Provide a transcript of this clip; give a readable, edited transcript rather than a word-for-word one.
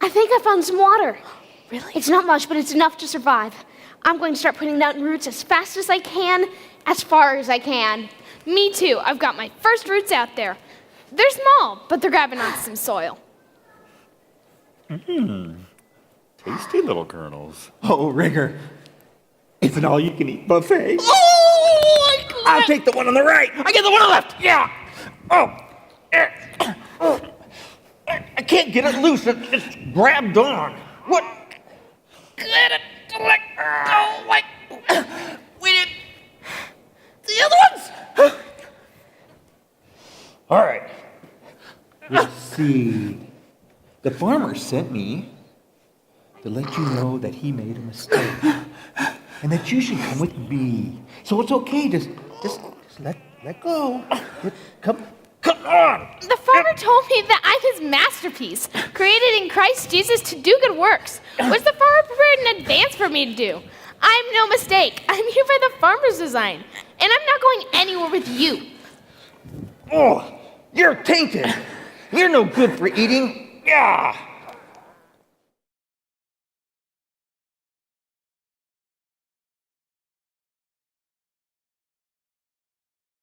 I think I found some water. Really? It's not much, but it's enough to survive. I'm going to start putting down roots as fast as I can, as far as I can. Me too. I've got my first roots out there. They're small, but they're grabbing onto some soil. Tasty little kernels. Oh, Ringer, it's an all-you-can-eat buffet. Oh, I'll take the one on the right. I get the one on the left. Yeah. I can't get it loose. It's grabbed on. What? Let it let go. Like we did the other ones. All right. Let's see. The farmer sent me to let you know that he made a mistake and that you should come with me. So it's okay. Just let go. Come on. The farmer told me that I'm his masterpiece, created in Christ Jesus to do good works. What's the farmer prepared in advance for me to do? I'm no mistake. I'm here by the farmer's design, and I'm not going anywhere with you. Oh, you're tainted. You're no good for eating. Yeah.